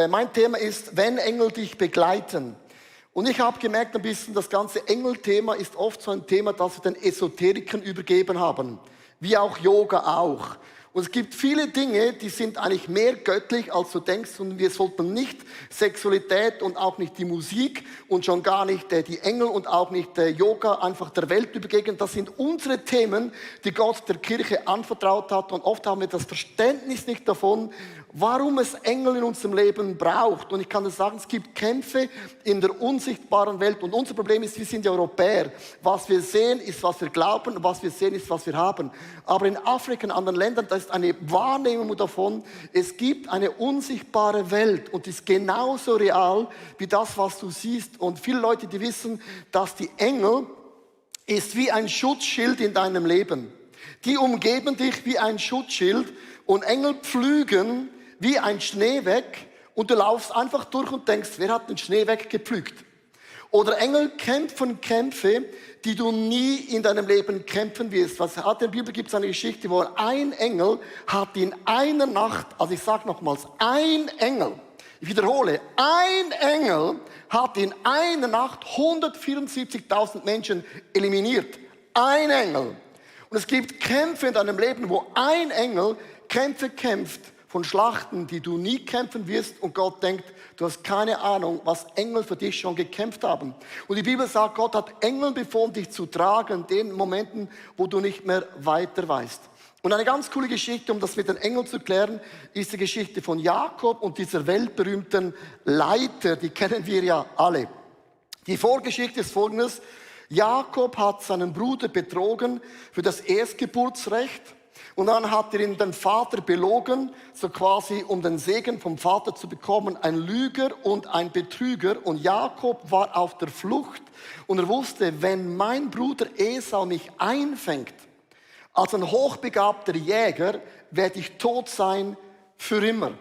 Mein Thema ist, wenn Engel dich begleiten. Und ich habe gemerkt ein bisschen, das ganze Engelthema ist oft so ein Thema, das wir den Esoterikern übergeben haben. Wie auch Yoga auch. Und es gibt viele Dinge, die sind eigentlich mehr göttlich, als du denkst. Und wir sollten nicht Sexualität und auch nicht die Musik und schon gar nicht die Engel und auch nicht Yoga einfach der Welt übergeben. Das sind unsere Themen, die Gott der Kirche anvertraut hat. Und oft haben wir das Verständnis nicht davon, warum es Engel in unserem Leben braucht. Und ich kann dir sagen, es gibt Kämpfe in der unsichtbaren Welt. Und unser Problem ist, wir sind ja Europäer. Was wir sehen, ist, was wir glauben. Und was wir sehen, ist, was wir haben. Aber in Afrika und anderen Ländern, da ist eine Wahrnehmung davon, es gibt eine unsichtbare Welt. Und die ist genauso real wie das, was du siehst. Und viele Leute, die wissen, dass die Engel ist wie ein Schutzschild in deinem Leben. Die umgeben dich wie ein Schutzschild. Und Engel pflügen wie ein Schnee weg und du laufst einfach durch und denkst, wer hat den Schnee weggepflügt? Oder Engel kämpfen Kämpfe, die du nie in deinem Leben kämpfen wirst. Was hat in der Bibel gibt es eine Geschichte, wo ein Engel hat in einer Nacht, also ich sage nochmals, ein Engel, ich wiederhole, ein Engel hat in einer Nacht 174.000 Menschen eliminiert. Ein Engel. Und es gibt Kämpfe in deinem Leben, wo ein Engel Kämpfe kämpft von Schlachten, die du nie kämpfen wirst und Gott denkt, du hast keine Ahnung, was Engel für dich schon gekämpft haben. Und die Bibel sagt, Gott hat Engeln befohlen, dich zu tragen in den Momenten, wo du nicht mehr weiter weißt. Und eine ganz coole Geschichte, um das mit den Engeln zu klären, ist die Geschichte von Jakob und dieser weltberühmten Leiter, die kennen wir ja alle. Die Vorgeschichte ist folgendes: Jakob hat seinen Bruder betrogen für das Erstgeburtsrecht. Und dann hat er ihn den Vater belogen, so quasi um den Segen vom Vater zu bekommen, ein Lüger und ein Betrüger. Und Jakob war auf der Flucht und er wusste, wenn mein Bruder Esau mich einfängt, als ein hochbegabter Jäger, werde ich tot sein für immer.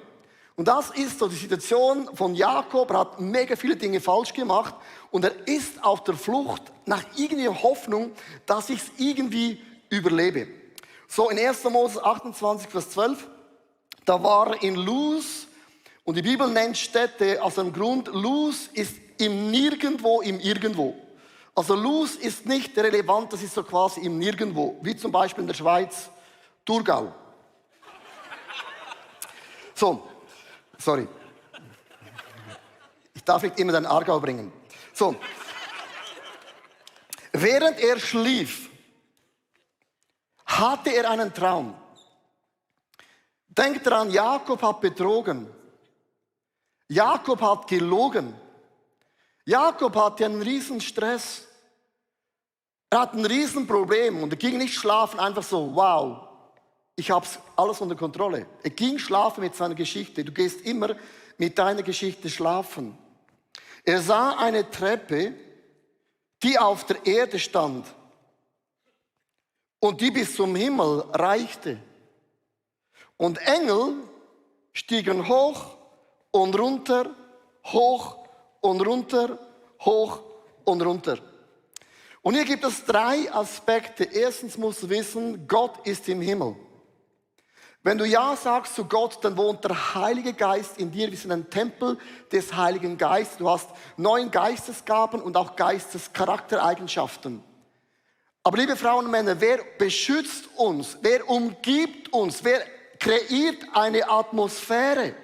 Und das ist so die Situation von Jakob. Er hat mega viele Dinge falsch gemacht und er ist auf der Flucht nach irgendeiner Hoffnung, dass ich es irgendwie überlebe. So in 1. Mose 28, Vers 12, da war er in Luz und die Bibel nennt Städte aus einem Grund, Luz ist im Nirgendwo, im Irgendwo. Also Luz ist nicht relevant, das ist so quasi im Nirgendwo, wie zum Beispiel in der Schweiz, Thurgau. So, sorry. Ich darf nicht immer den Aargau bringen. So, während er schlief, hatte er einen Traum. Denkt daran, Jakob hat betrogen. Jakob hat gelogen. Jakob hatte einen riesen Stress. Er hat ein riesen Problem und er ging nicht schlafen einfach so, wow, ich habe alles unter Kontrolle. Er ging schlafen mit seiner Geschichte. Du gehst immer mit deiner Geschichte schlafen. Er sah eine Treppe, die auf der Erde stand. Und die bis zum Himmel reichte. Und Engel stiegen hoch und runter, hoch und runter, hoch und runter. Und hier gibt es 3 Aspekte. Erstens musst du wissen, Gott ist im Himmel. Wenn du Ja sagst zu Gott, dann wohnt der Heilige Geist in dir. Wir sind ein Tempel des Heiligen Geistes. Du hast 9 Geistesgaben und auch Geistescharaktereigenschaften. Aber liebe Frauen und Männer, wer beschützt uns? Wer umgibt uns? Wer kreiert eine Atmosphäre?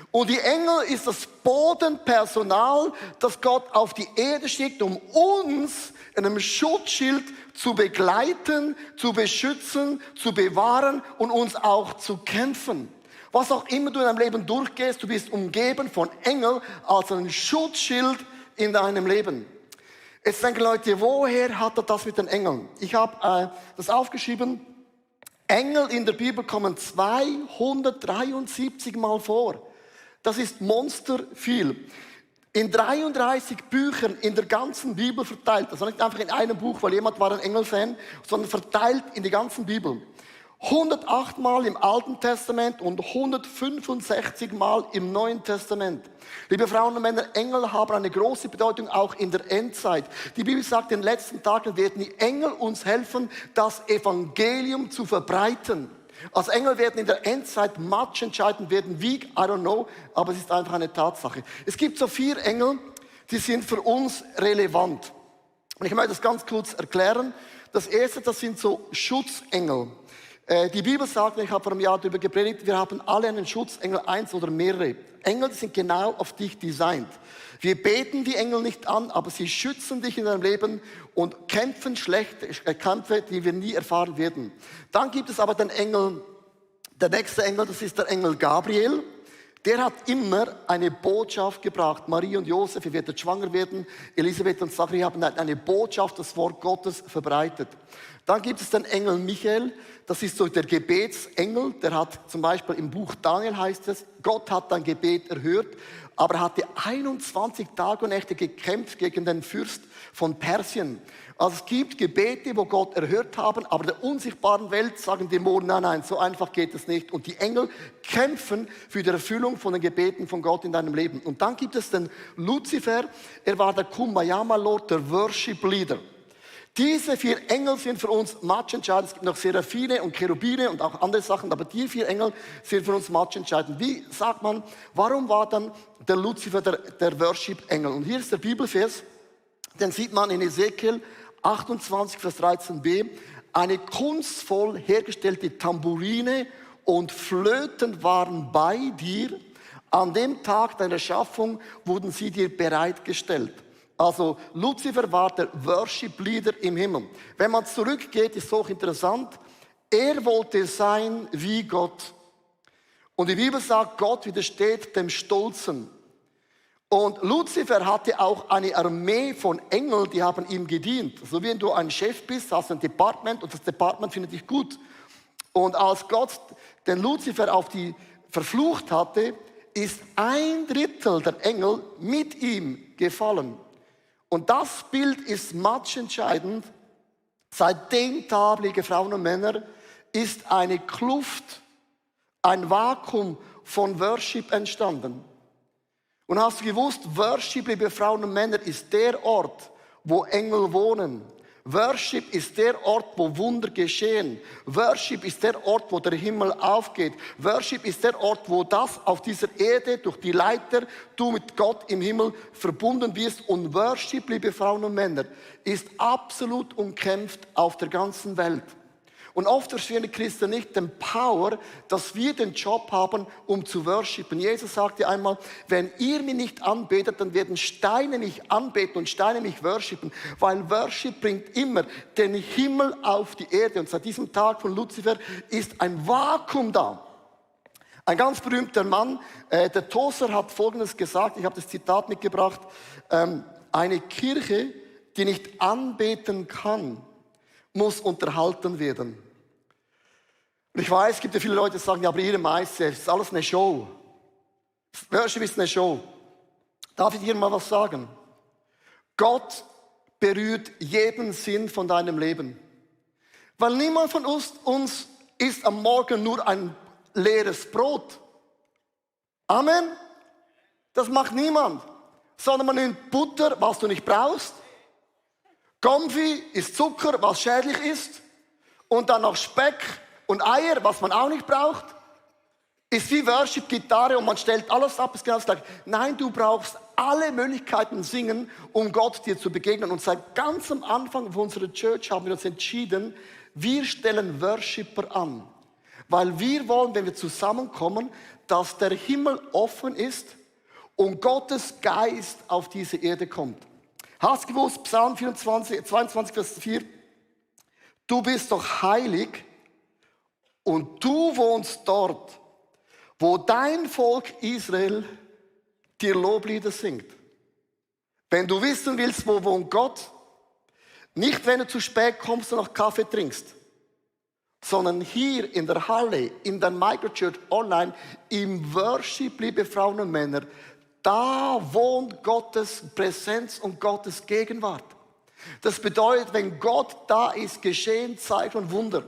Und die Engel ist das Bodenpersonal, das Gott auf die Erde schickt, um uns in einem Schutzschild zu begleiten, zu beschützen, zu bewahren und uns auch zu kämpfen. Was auch immer du in deinem Leben durchgehst, du bist umgeben von Engeln als ein Schutzschild in deinem Leben. Jetzt denken Leute, woher hat er das mit den Engeln? Ich habe das aufgeschrieben. Engel in der Bibel kommen 273 Mal vor. Das ist monsterviel. In 33 Büchern in der ganzen Bibel verteilt. Also nicht einfach in einem Buch, weil jemand war ein Engelfan, sondern verteilt in die ganzen Bibel. 108 Mal im Alten Testament und 165 Mal im Neuen Testament. Liebe Frauen und Männer, Engel haben eine große Bedeutung auch in der Endzeit. Die Bibel sagt, in den letzten Tagen werden die Engel uns helfen, das Evangelium zu verbreiten. Also Engel werden in der Endzeit matchentscheidend werden, wie, I don't know, aber es ist einfach eine Tatsache. Es gibt so 4 Engel, die sind für uns relevant. Und ich möchte das ganz kurz erklären. Das erste, das sind so Schutzengel. Die Bibel sagt, ich habe vor einem Jahr darüber gepredigt, wir haben alle einen Schutzengel, 1 oder mehrere. Engel, die sind genau auf dich designt. Wir beten die Engel nicht an, aber sie schützen dich in deinem Leben und kämpfen schlechte Kämpfe, die wir nie erfahren werden. Dann gibt es aber den Engel, der nächste Engel, das ist der Engel Gabriel. Der hat immer eine Botschaft gebracht. Marie und Josef, ihr werdet schwanger werden. Elisabeth und Zachariah haben eine Botschaft, das Wort Gottes verbreitet. Dann gibt es den Engel Michael. Das ist so der Gebetsengel. Der hat zum Beispiel im Buch Daniel heißt es, Gott hat dein Gebet erhört. Aber er hatte 21 Tage und Nächte gekämpft gegen den Fürst von Persien. Also es gibt Gebete, wo Gott erhört haben, aber der unsichtbaren Welt sagen Dämonen, nein, nein, so einfach geht es nicht. Und die Engel kämpfen für die Erfüllung von den Gebeten von Gott in deinem Leben. Und dann gibt es den Luzifer, er war der Kumbaya Lord, der Worship Leader. Diese 4 Engel sind für uns matchentscheidend. Es gibt noch Seraphine und Cherubine und auch andere Sachen, aber die 4 Engel sind für uns matchentscheidend. Wie sagt man, warum war dann der Luzifer der Worship-Engel? Und hier ist der Bibelvers, den sieht man in Ezekiel 28, Vers 13b. Eine kunstvoll hergestellte Tamburine und Flöten waren bei dir. An dem Tag deiner Schaffung wurden sie dir bereitgestellt. Also Luzifer war der Worship-Leader im Himmel. Wenn man zurückgeht, ist es auch interessant. Er wollte sein wie Gott. Und die Bibel sagt, Gott widersteht dem Stolzen. Und Luzifer hatte auch eine Armee von Engeln, die haben ihm gedient. So wie wenn du ein Chef bist, hast du ein Department und das Department findet dich gut. Und als Gott den Luzifer auf die verflucht hatte, ist 1/3 der Engel mit ihm gefallen. Und das Bild ist matchentscheidend. Seitdem, liebe Frauen und Männer, ist eine Kluft, ein Vakuum von Worship entstanden. Und hast du gewusst, Worship, liebe Frauen und Männer, ist der Ort, wo Engel wohnen. Worship ist der Ort, wo Wunder geschehen. Worship ist der Ort, wo der Himmel aufgeht. Worship ist der Ort, wo das auf dieser Erde durch die Leiter du mit Gott im Himmel verbunden wirst. Und Worship, liebe Frauen und Männer, ist absolut umkämpft auf der ganzen Welt. Und oft verstehen die Christen nicht den Power, dass wir den Job haben, um zu worshipen. Jesus sagte einmal, wenn ihr mich nicht anbetet, dann werden Steine mich anbeten und Steine mich worshipen. Weil Worship bringt immer den Himmel auf die Erde. Und seit diesem Tag von Luzifer ist ein Vakuum da. Ein ganz berühmter Mann, der Tozer, hat Folgendes gesagt, ich habe das Zitat mitgebracht, eine Kirche, die nicht anbeten kann, muss unterhalten werden. Und ich weiß, es gibt ja viele Leute, die sagen, ja, aber ihr Meister, es ist alles eine Show. Worship ist eine Show. Darf ich dir mal was sagen? Gott berührt jeden Sinn von deinem Leben. Weil niemand von uns isst am Morgen nur ein leeres Brot. Amen? Das macht niemand. Sondern man nimmt Butter, was du nicht brauchst. Konfi ist Zucker, was schädlich ist. Und dann noch Speck und Eier, was man auch nicht braucht. Ist wie Worship, Gitarre und man stellt alles ab, ist genau das Gleiche. Nein, du brauchst alle Möglichkeiten singen, um Gott dir zu begegnen. Und seit ganz am Anfang von unserer Church haben wir uns entschieden, wir stellen Worshipper an. Weil wir wollen, wenn wir zusammenkommen, dass der Himmel offen ist und Gottes Geist auf diese Erde kommt. Hast du gewusst, Psalm 22, Vers 4, du bist doch heilig und du wohnst dort, wo dein Volk Israel dir Loblieder singt. Wenn du wissen willst, wo wohnt Gott, nicht wenn du zu spät kommst und noch Kaffee trinkst, sondern hier in der Halle, in der Microchurch online, im Worship, liebe Frauen und Männer, da wohnt Gottes Präsenz und Gottes Gegenwart. Das bedeutet, wenn Gott da ist, geschehen Zeichen und Wunder.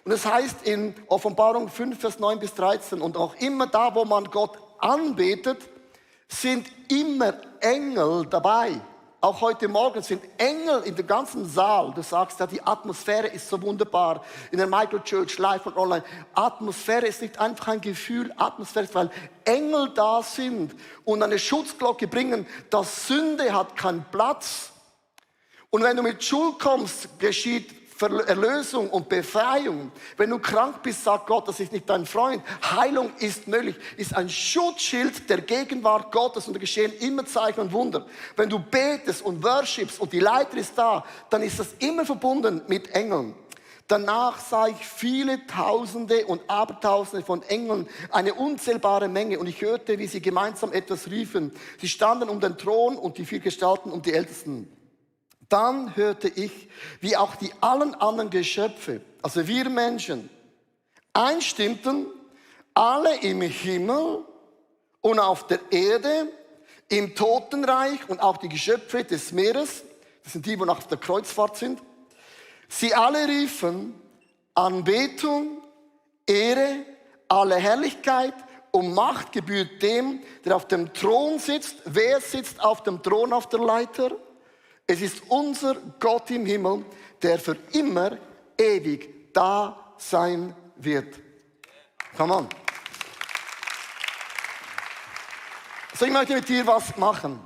Und es heißt in Offenbarung 5, Vers 9 bis 13, und auch immer da, wo man Gott anbetet, sind immer Engel dabei. Auch heute Morgen sind Engel in dem ganzen Saal. Du sagst ja, die Atmosphäre ist so wunderbar. In der Michael Church, live und online. Atmosphäre ist nicht einfach ein Gefühl. Atmosphäre ist, weil Engel da sind und eine Schutzglocke bringen, dass Sünde hat keinen Platz. Und wenn du mit Schuld kommst, geschieht Erlösung und Befreiung. Wenn du krank bist, sagt Gott, das ist nicht dein Freund. Heilung ist möglich, ist ein Schutzschild der Gegenwart Gottes und da geschehen immer Zeichen und Wunder. Wenn du betest und worshipst und die Leiter ist da, dann ist das immer verbunden mit Engeln. Danach sah ich viele Tausende und Abertausende von Engeln, eine unzählbare Menge. Und ich hörte, wie sie gemeinsam etwas riefen. Sie standen um den Thron und die 4 Gestalten um die Ältesten. Dann hörte ich, wie auch die allen anderen Geschöpfe, also wir Menschen, einstimmten, alle im Himmel und auf der Erde, im Totenreich und auch die Geschöpfe des Meeres, das sind die, die nach der Kreuzfahrt sind, sie alle riefen, Anbetung, Ehre, alle Herrlichkeit und Macht gebührt dem, der auf dem Thron sitzt. Wer sitzt auf dem Thron auf der Leiter? Es ist unser Gott im Himmel, der für immer ewig da sein wird. Come on. So, ich möchte mit dir was machen.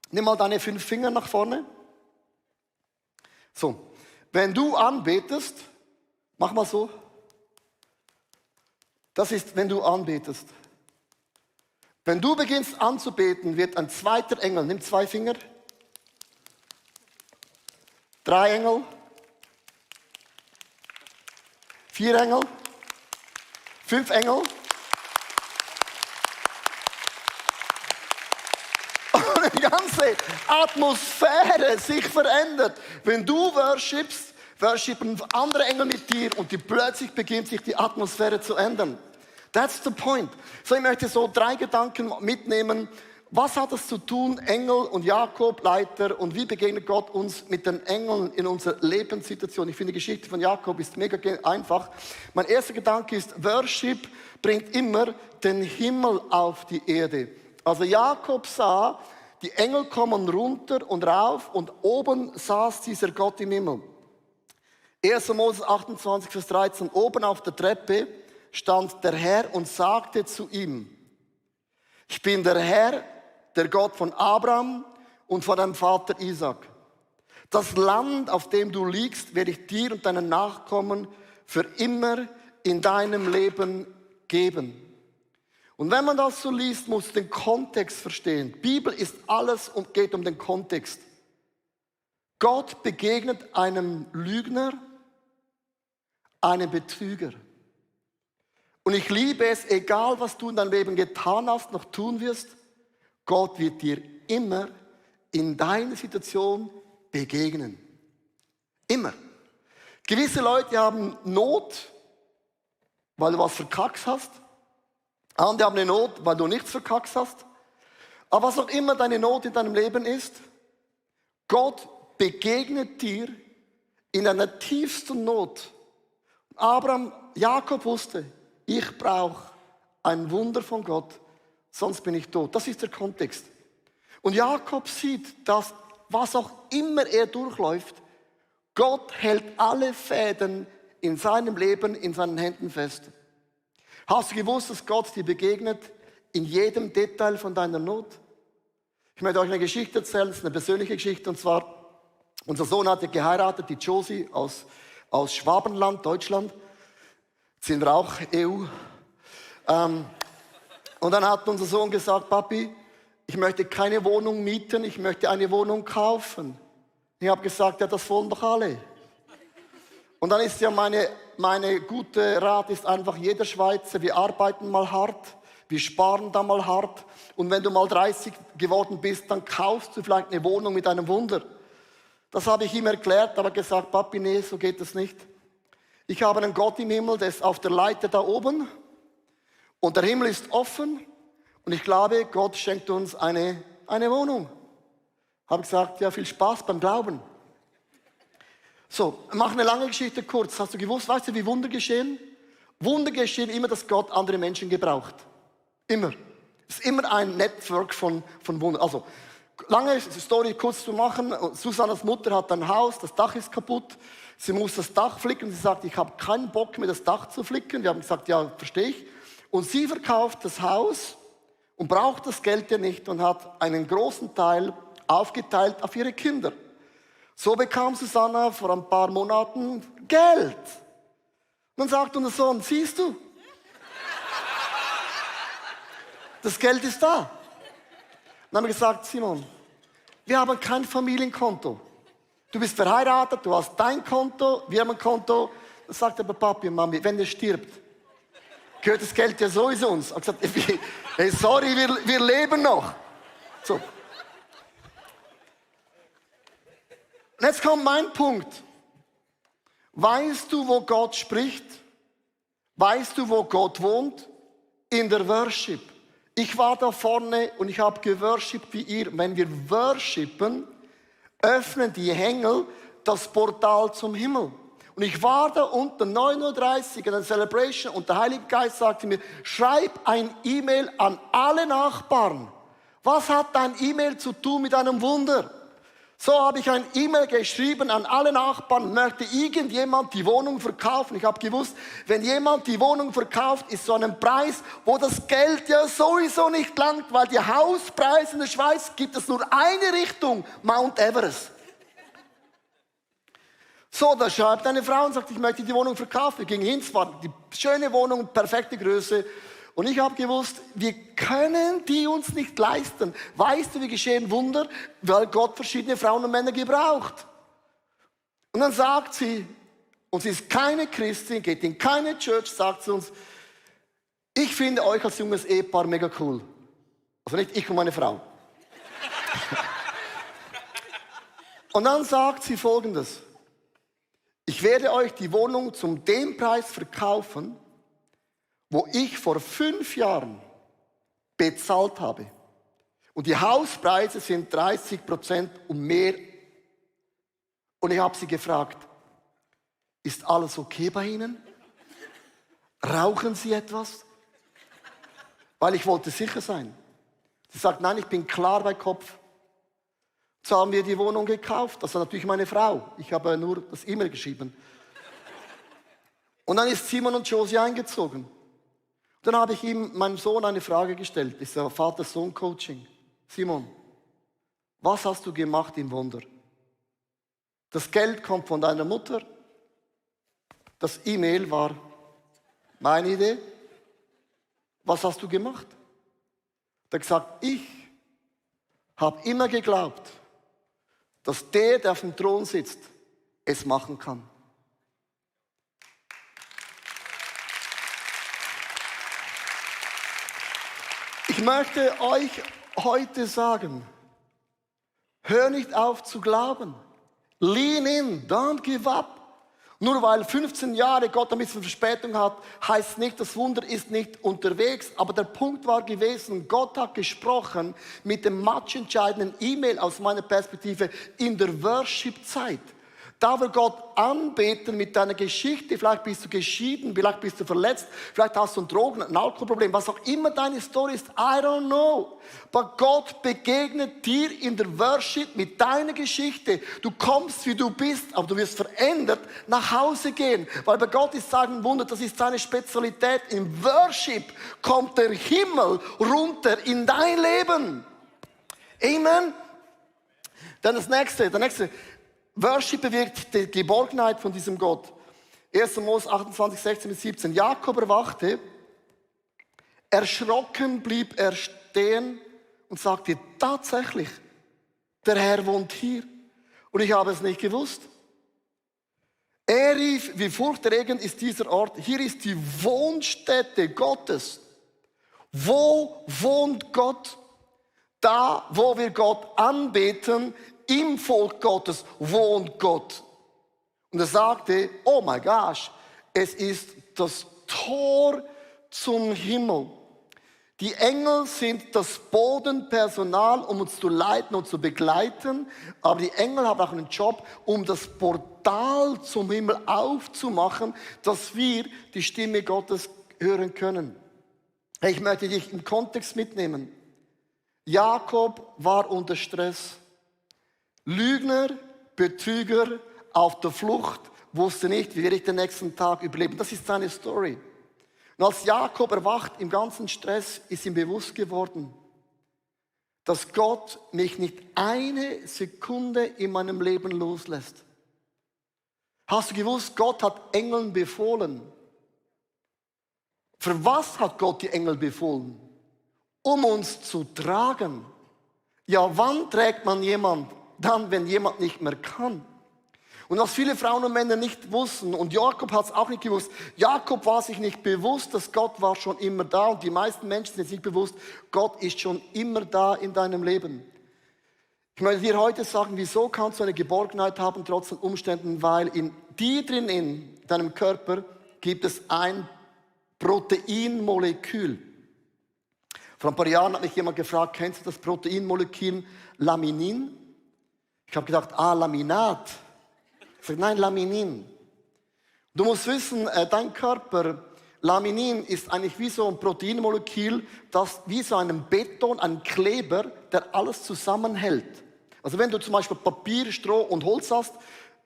Nimm mal deine 5 Finger nach vorne. So, wenn du anbetest, mach mal so. Das ist, wenn du anbetest. Wenn du beginnst anzubeten, wird ein zweiter Engel, nimm 2 Finger, 3 Engel, 4 Engel, 5 Engel. Und die ganze Atmosphäre sich verändert. Wenn du worshipst, worshipen andere Engel mit dir und plötzlich beginnt sich die Atmosphäre zu ändern. That's the point. So, ich möchte so 3 Gedanken mitnehmen. Was hat es zu tun, Engel und Jakob, Leiter, und wie begegnet Gott uns mit den Engeln in unserer Lebenssituation? Ich finde, die Geschichte von Jakob ist mega einfach. Mein erster Gedanke ist, Worship bringt immer den Himmel auf die Erde. Also Jakob sah, die Engel kommen runter und rauf und oben saß dieser Gott im Himmel. 1. Moses 28, Vers 13, oben auf der Treppe stand der Herr und sagte zu ihm, ich bin der Herr, der Gott von Abraham und von deinem Vater Isaac. Das Land, auf dem du liegst, werde ich dir und deinen Nachkommen für immer in deinem Leben geben. Und wenn man das so liest, muss man den Kontext verstehen. Die Bibel ist alles und geht um den Kontext. Gott begegnet einem Lügner, einem Betrüger. Und ich liebe es, egal was du in deinem Leben getan hast, noch tun wirst, Gott wird dir immer in deiner Situation begegnen. Immer. Gewisse Leute haben Not, weil du was verkackt hast. Andere haben eine Not, weil du nichts verkackt hast. Aber was auch immer deine Not in deinem Leben ist, Gott begegnet dir in einer tiefsten Not. Jakob wusste, ich brauche ein Wunder von Gott, sonst bin ich tot. Das ist der Kontext. Und Jakob sieht, dass was auch immer er durchläuft, Gott hält alle Fäden in seinem Leben in seinen Händen fest. Hast du gewusst, dass Gott dir begegnet in jedem Detail von deiner Not? Ich möchte euch eine Geschichte erzählen, das ist eine persönliche Geschichte, und zwar, unser Sohn hatte geheiratet, die Josie aus Schwabenland, Deutschland. Jetzt sind wir auch EU. Und dann hat unser Sohn gesagt, Papi, ich möchte keine Wohnung mieten, ich möchte eine Wohnung kaufen. Ich habe gesagt, ja, das wollen doch alle. Und dann ist ja meine gute Rat ist einfach, jeder Schweizer, wir arbeiten mal hart, wir sparen da mal hart. Und wenn du mal 30 geworden bist, dann kaufst du vielleicht eine Wohnung mit einem Wunder. Das habe ich ihm erklärt, aber gesagt, Papi, nee, so geht das nicht. Ich habe einen Gott im Himmel, der ist auf der Leiter da oben. Und der Himmel ist offen. Und ich glaube, Gott schenkt uns eine Wohnung. Habe gesagt, ja, viel Spaß beim Glauben. So, mach eine lange Geschichte kurz. Hast du gewusst, weißt du, wie Wunder geschehen? Wunder geschehen immer, dass Gott andere Menschen gebraucht. Immer. Es ist immer ein Network von Wundern. Also, Lange Story kurz zu machen. Susannas Mutter hat ein Haus, das Dach ist kaputt. Sie muss das Dach flicken. Sie sagt, ich habe keinen Bock mehr, das Dach zu flicken. Wir haben gesagt, ja, verstehe ich. Und sie verkauft das Haus und braucht das Geld ja nicht und hat einen großen Teil aufgeteilt auf ihre Kinder. So bekam Susanna vor ein paar Monaten Geld. Und dann sagt unser Sohn, siehst du, das Geld ist da. Dann haben wir gesagt, Simon, wir haben kein Familienkonto. Du bist verheiratet, du hast dein Konto, wir haben ein Konto. Dann sagt aber Papi und Mami, wenn er stirbt, gehört das Geld ja sowieso uns. Er hat gesagt, hey, sorry, wir leben noch. So. Und jetzt kommt mein Punkt. Weißt du, wo Gott spricht? Weißt du, wo Gott wohnt? In der Worship. Ich war da vorne und ich habe geworshipped wie ihr. Wenn wir worshipen, öffnen die Engel das Portal zum Himmel. Und ich war da unten, 9:30 Uhr in der Celebration und der Heilige Geist sagte mir, schreib ein E-Mail an alle Nachbarn. Was hat dein E-Mail zu tun mit einem Wunder? So habe ich ein E-Mail geschrieben an alle Nachbarn, möchte irgendjemand die Wohnung verkaufen. Ich habe gewusst, wenn jemand die Wohnung verkauft, ist so ein Preis, wo das Geld ja sowieso nicht langt, weil die Hauspreise in der Schweiz gibt es nur eine Richtung, Mount Everest. So, da schreibt eine Frau und sagt, ich möchte die Wohnung verkaufen. Wir gingen hin, es war die schöne Wohnung, perfekte Größe. Und ich habe gewusst, wir können die uns nicht leisten. Weißt du, wie geschehen Wunder? Weil Gott verschiedene Frauen und Männer gebraucht. Und dann sagt sie, und sie ist keine Christin, geht in keine Church, sagt sie uns, ich finde euch als junges Ehepaar mega cool. Also nicht ich und meine Frau. Und dann sagt sie Folgendes. Ich werde euch die Wohnung zum dem Preis verkaufen, wo ich vor 5 Jahren bezahlt habe. Und die Hauspreise sind 30% und mehr. Und ich habe sie gefragt, ist alles okay bei Ihnen? Rauchen Sie etwas? Weil ich wollte sicher sein. Sie sagt, nein, ich bin klar bei Kopf. So haben wir die Wohnung gekauft. Das war natürlich meine Frau. Ich habe nur das E-Mail geschrieben. Und dann ist Simon und Josie eingezogen. Dann habe ich ihm, meinem Sohn, eine Frage gestellt. Das ist ja Vater-Sohn-Coaching. Simon, was hast du gemacht im Wunder? Das Geld kommt von deiner Mutter. Das E-Mail war meine Idee. Was hast du gemacht? Er hat gesagt, ich habe immer geglaubt, dass der auf dem Thron sitzt, es machen kann. Ich möchte euch heute sagen, hör nicht auf zu glauben. Lean in, don't give up. Nur weil 15 Jahre Gott ein bisschen Verspätung hat, heißt nicht, das Wunder ist nicht unterwegs. Aber der Punkt war gewesen, Gott hat gesprochen mit dem matchentscheidenden E-Mail aus meiner Perspektive in der Worship-Zeit. Da wir Gott anbeten mit deiner Geschichte, vielleicht bist du geschieden, vielleicht bist du verletzt, vielleicht hast du ein Drogen-, ein Alkoholproblem, was auch immer deine Story ist, I don't know. Aber Gott begegnet dir in der Worship mit deiner Geschichte. Du kommst, wie du bist, aber du wirst verändert nach Hause gehen. Weil bei Gott ist sagen Wunder, das ist seine Spezialität. Im Worship kommt der Himmel runter in dein Leben. Amen. Dann der nächste. Worship bewirkt die Geborgenheit von diesem Gott. 1. Mose 28, 16 bis 17. Jakob erwachte, erschrocken blieb er stehen und sagte, tatsächlich, der Herr wohnt hier. Und ich habe es nicht gewusst. Er rief, wie furchterregend ist dieser Ort, hier ist die Wohnstätte Gottes. Wo wohnt Gott? Da, wo wir Gott anbeten, im Volk Gottes wohnt Gott. Und er sagte, oh my gosh, es ist das Tor zum Himmel. Die Engel sind das Bodenpersonal, um uns zu leiten und zu begleiten. Aber die Engel haben auch einen Job, um das Portal zum Himmel aufzumachen, dass wir die Stimme Gottes hören können. Ich möchte dich im Kontext mitnehmen. Jakob war unter Stress. Lügner, Betrüger, auf der Flucht, wusste nicht, wie werde ich den nächsten Tag überleben. Das ist seine Story. Und als Jakob erwacht im ganzen Stress, ist ihm bewusst geworden, dass Gott mich nicht eine Sekunde in meinem Leben loslässt. Hast du gewusst, Gott hat Engeln befohlen? Für was hat Gott die Engel befohlen? Um uns zu tragen. Ja, wann trägt man jemand? Dann, wenn jemand nicht mehr kann. Und was viele Frauen und Männer nicht wussten, und Jakob hat es auch nicht gewusst, Jakob war sich nicht bewusst, dass Gott war schon immer da. Und die meisten Menschen sind sich bewusst, Gott ist schon immer da in deinem Leben. Ich möchte dir heute sagen, wieso kannst du eine Geborgenheit haben, trotz den Umständen, weil in dir drin, in deinem Körper, gibt es ein Proteinmolekül. Vor ein paar Jahren hat mich jemand gefragt, kennst du das Proteinmolekül Laminin? Ich habe gedacht, Laminat. Ich sage, nein, Laminin. Du musst wissen, dein Körper, Laminin ist eigentlich wie so ein Proteinmolekül, das wie so ein Beton, ein Kleber, der alles zusammenhält. Also wenn du zum Beispiel Papier, Stroh und Holz hast,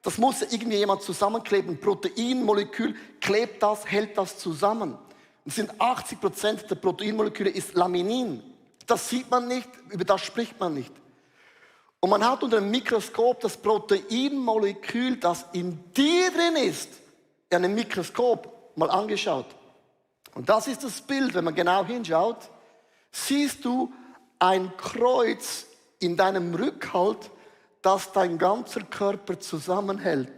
das muss irgendwie jemand zusammenkleben. Ein Proteinmolekül klebt das, hält das zusammen. Und sind 80% der Proteinmoleküle ist Laminin. Das sieht man nicht, über das spricht man nicht. Und man hat unter dem Mikroskop das Proteinmolekül, das in dir drin ist, in einem Mikroskop mal angeschaut. Und das ist das Bild, wenn man genau hinschaut, siehst du ein Kreuz in deinem Rückhalt, das dein ganzer Körper zusammenhält.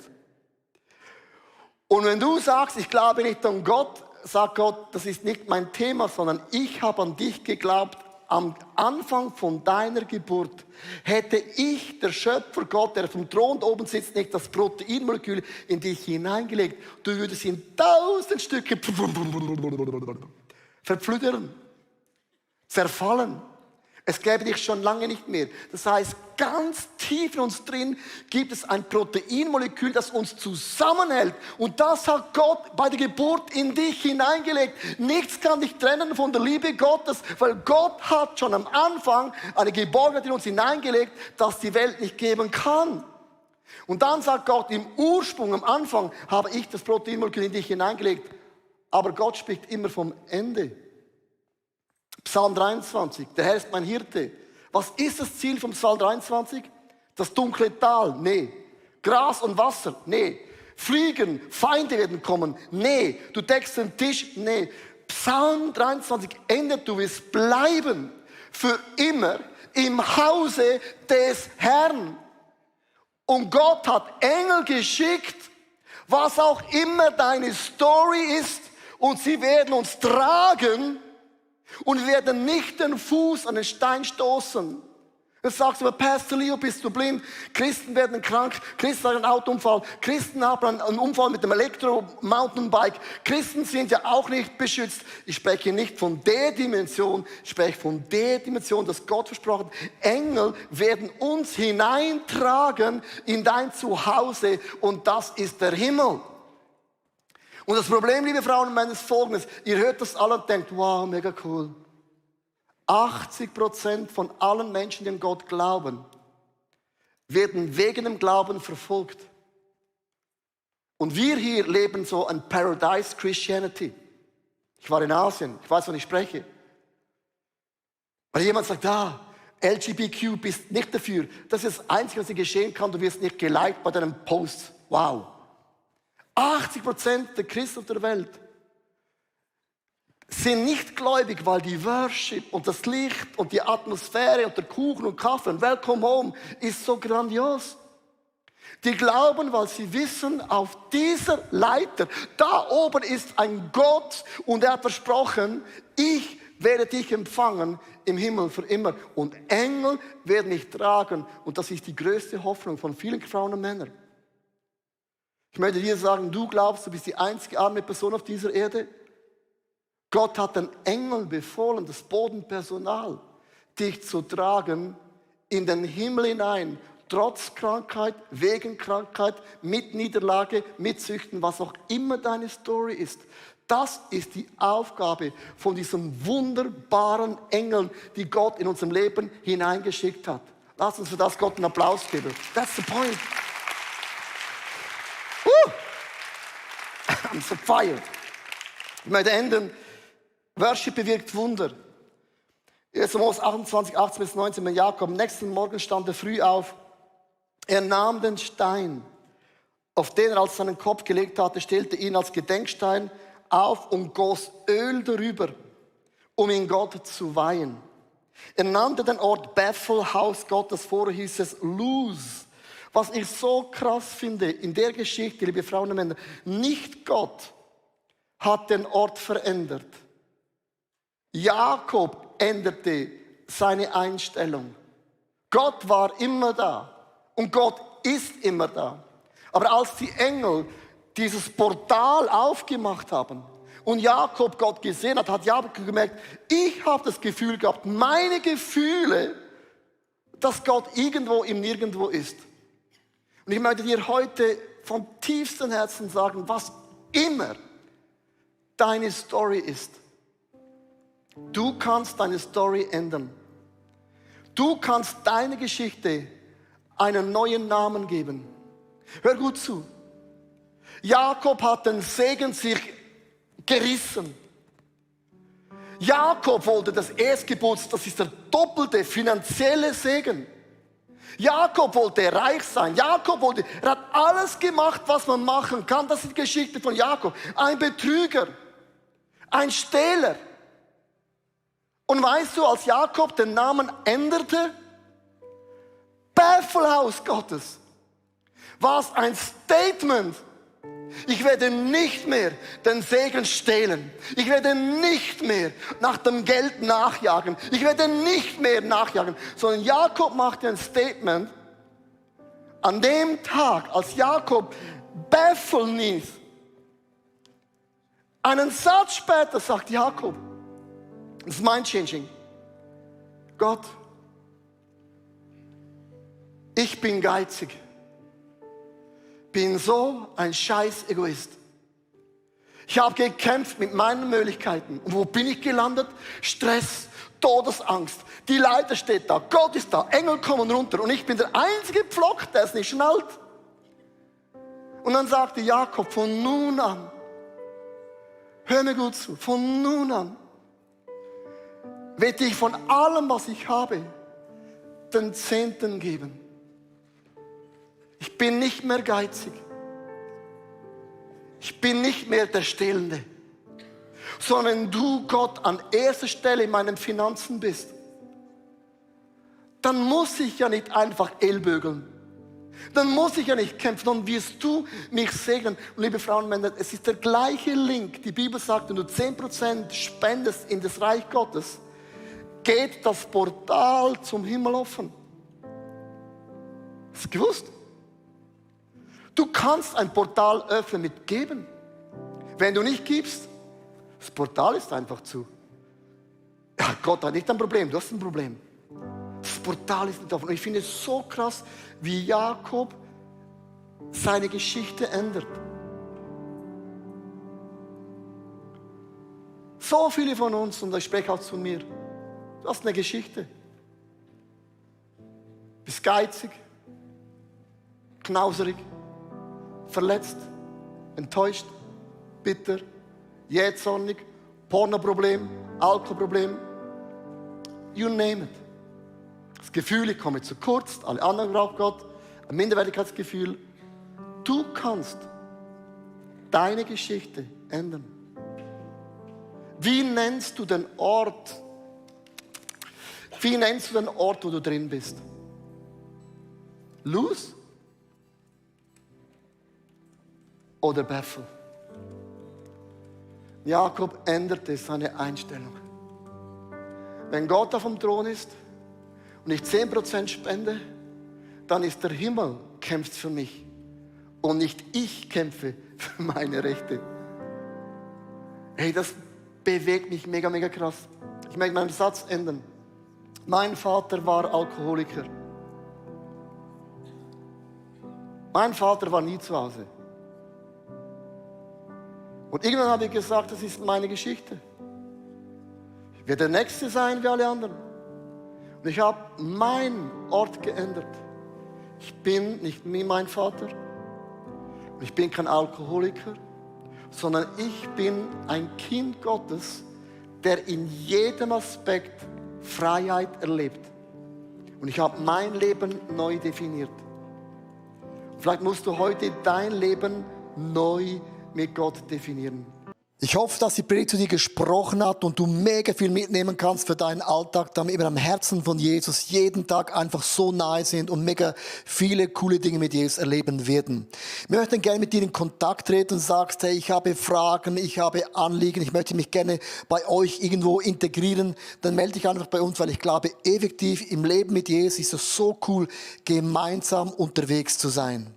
Und wenn du sagst, ich glaube nicht an Gott, sagt Gott, das ist nicht mein Thema, sondern ich habe an dich geglaubt. Am Anfang von deiner Geburt hätte ich, der Schöpfer Gott, der vom Thron oben sitzt, nicht das Proteinmolekül in dich hineingelegt. Du würdest in 1000 Stücke verpflüdern, zerfallen. Es gäbe dich schon lange nicht mehr. Das heißt, ganz tief in uns drin gibt es ein Proteinmolekül, das uns zusammenhält. Und das hat Gott bei der Geburt in dich hineingelegt. Nichts kann dich trennen von der Liebe Gottes, weil Gott hat schon am Anfang eine Geborgenheit in uns hineingelegt, das die Welt nicht geben kann. Und dann sagt Gott, im Ursprung, am Anfang, habe ich das Proteinmolekül in dich hineingelegt. Aber Gott spricht immer vom Ende. Psalm 23, der Herr ist mein Hirte. Was ist das Ziel vom Psalm 23? Das dunkle Tal? Nee. Gras und Wasser? Nee. Fliegen, Feinde werden kommen? Nee. Du deckst den Tisch? Nee. Psalm 23 endet, du wirst bleiben für immer im Hause des Herrn. Und Gott hat Engel geschickt, was auch immer deine Story ist, und sie werden uns tragen, und wir werden nicht den Fuß an den Stein stoßen. Jetzt sagst du, aber Pastor Leo, bist du blind? Christen werden krank, Christen haben einen Autounfall, Christen haben einen Unfall mit dem Elektro-Mountainbike. Christen sind ja auch nicht beschützt. Ich spreche nicht von der Dimension, ich spreche von der Dimension, dass Gott versprochen hat. Engel werden uns hineintragen in dein Zuhause, und das ist der Himmel. Und das Problem, liebe Frauen und Männer, ist folgendes. Ihr hört das alle und denkt, wow, mega cool. 80% von allen Menschen, die an Gott glauben, werden wegen dem Glauben verfolgt. Und wir hier leben so ein Paradise Christianity. Ich war in Asien, ich weiß, wovon ich spreche. Weil jemand sagt, LGBTQ bist nicht dafür. Das ist das Einzige, was dir geschehen kann, du wirst nicht geliked bei deinem Post. Wow. 80% der Christen auf der Welt sind nicht gläubig, weil die Worship und das Licht und die Atmosphäre und der Kuchen und Kaffee und Welcome Home ist so grandios. Die glauben, weil sie wissen, auf dieser Leiter, da oben ist ein Gott, und er hat versprochen, ich werde dich empfangen im Himmel für immer. Und Engel werden dich tragen, und das ist die größte Hoffnung von vielen Frauen und Männern. Ich möchte dir sagen, du glaubst, du bist die einzige arme Person auf dieser Erde. Gott hat den Engeln befohlen, das Bodenpersonal, dich zu tragen in den Himmel hinein, trotz Krankheit, wegen Krankheit, mit Niederlage, mit Süchten, was auch immer deine Story ist. Das ist die Aufgabe von diesen wunderbaren Engeln, die Gott in unserem Leben hineingeschickt hat. Lass uns für das Gott einen Applaus geben. That's the point. I'm so fired. Ich möchte enden. Worship bewirkt Wunder. 1. Mose 28, 18 bis 19 mit Jakob. Am nächsten Morgen stand er früh auf. Er nahm den Stein, auf den er als seinen Kopf gelegt hatte, stellte ihn als Gedenkstein auf und goss Öl darüber, um ihn Gott zu weihen. Er nannte den Ort Bethel, Haus Gottes, vorher hieß es Luz. Was ich so krass finde in der Geschichte, liebe Frauen und Männer, nicht Gott hat den Ort verändert. Jakob änderte seine Einstellung. Gott war immer da und Gott ist immer da. Aber als die Engel dieses Portal aufgemacht haben und Jakob Gott gesehen hat, hat Jakob gemerkt, ich habe das Gefühl gehabt, meine Gefühle, dass Gott irgendwo im Nirgendwo ist. Und ich möchte dir heute vom tiefstem Herzen sagen, was immer deine Story ist, du kannst deine Story ändern. Du kannst deine Geschichte einen neuen Namen geben. Hör gut zu. Jakob hat den Segen sich gerissen. Jakob wollte das Erstgebot, das ist der doppelte finanzielle Segen. Jakob wollte reich sein. Er hat alles gemacht, was man machen kann. Das ist die Geschichte von Jakob. Ein Betrüger, ein Stehler. Und weißt du, als Jakob den Namen änderte, Bethelhaus Gottes, war es ein Statement. Ich werde nicht mehr den Segen stehlen. Ich werde nicht mehr nach dem Geld nachjagen. Ich werde nicht mehr nachjagen. Sondern Jakob machte ein Statement. An dem Tag, als Jakob Bethel ließ, einen Satz später sagt Jakob, das ist mind-changing. Gott, ich bin geizig. Bin so ein scheiß Egoist. Ich habe gekämpft mit meinen Möglichkeiten. Und wo bin ich gelandet? Stress, Todesangst. Die Leiter steht da, Gott ist da, Engel kommen runter. Und ich bin der einzige Pflock, der es nicht schnallt. Und dann sagte Jakob, von nun an, hör mir gut zu, von nun an werde ich von allem, was ich habe, den Zehnten geben. Ich bin nicht mehr geizig. Ich bin nicht mehr der Stehlende. Sondern wenn du Gott an erster Stelle in meinen Finanzen bist, dann muss ich ja nicht einfach ellbögeln. Dann muss ich ja nicht kämpfen, dann wirst du mich segnen. Und liebe Frauen und Männer, es ist der gleiche Link. Die Bibel sagt, wenn du 10% spendest in das Reich Gottes, geht das Portal zum Himmel offen. Hast du gewusst? Du kannst ein Portal öffnen mit Geben. Wenn du nicht gibst, das Portal ist einfach zu. Ja, Gott hat nicht ein Problem, du hast ein Problem. Das Portal ist nicht offen. Und ich finde es so krass, wie Jakob seine Geschichte ändert. So viele von uns, und ich spreche auch zu mir, du hast eine Geschichte. Bist geizig, knauserig, verletzt, enttäuscht, bitter, jähzornig, Pornoproblem, Alkoholproblem, you name it. Das Gefühl, ich komme zu kurz, alle anderen brauchen Gott, ein Minderwertigkeitsgefühl. Du kannst deine Geschichte ändern. Wie nennst du den Ort? Wie nennst du den Ort, wo du drin bist? Luz? Oder Bethel? Jakob änderte seine Einstellung. Wenn Gott auf dem Thron ist und ich 10% spende, dann ist der Himmel kämpft für mich und nicht ich kämpfe für meine Rechte. Hey, das bewegt mich mega, mega krass. Ich möchte meinen Satz ändern. Mein Vater war Alkoholiker. Mein Vater war nie zu Hause. Und irgendwann habe ich gesagt, das ist meine Geschichte. Ich werde der Nächste sein wie alle anderen. Und ich habe meinen Ort geändert. Ich bin nicht wie mein Vater. Und ich bin kein Alkoholiker, sondern ich bin ein Kind Gottes, der in jedem Aspekt Freiheit erlebt. Und ich habe mein Leben neu definiert. Vielleicht musst du heute dein Leben neu mit Gott definieren. Ich hoffe, dass die Predigt zu dir gesprochen hat und du mega viel mitnehmen kannst für deinen Alltag, damit wir am Herzen von Jesus jeden Tag einfach so nahe sind und mega viele coole Dinge mit Jesus erleben werden. Wir möchten gerne mit dir in Kontakt treten und sagst, hey, ich habe Fragen, ich habe Anliegen, ich möchte mich gerne bei euch irgendwo integrieren, dann melde dich einfach bei uns, weil ich glaube, effektiv im Leben mit Jesus ist es so cool, gemeinsam unterwegs zu sein.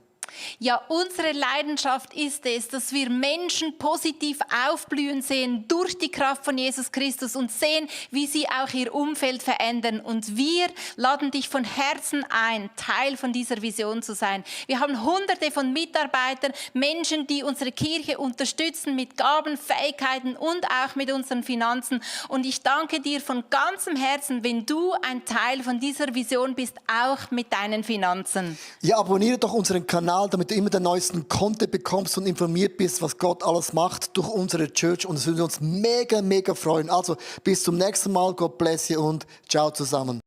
Ja, unsere Leidenschaft ist es, dass wir Menschen positiv aufblühen sehen durch die Kraft von Jesus Christus und sehen, wie sie auch ihr Umfeld verändern. Und wir laden dich von Herzen ein, Teil von dieser Vision zu sein. Wir haben Hunderte von Mitarbeitern, Menschen, die unsere Kirche unterstützen mit Gaben, Fähigkeiten und auch mit unseren Finanzen. Und ich danke dir von ganzem Herzen, wenn du ein Teil von dieser Vision bist, auch mit deinen Finanzen. Ja, abonniere doch unseren Kanal, damit du immer den neuesten Content bekommst und informiert bist, was Gott alles macht durch unsere Church. Und es würde uns mega, mega freuen. Also bis zum nächsten Mal. God bless you und ciao zusammen.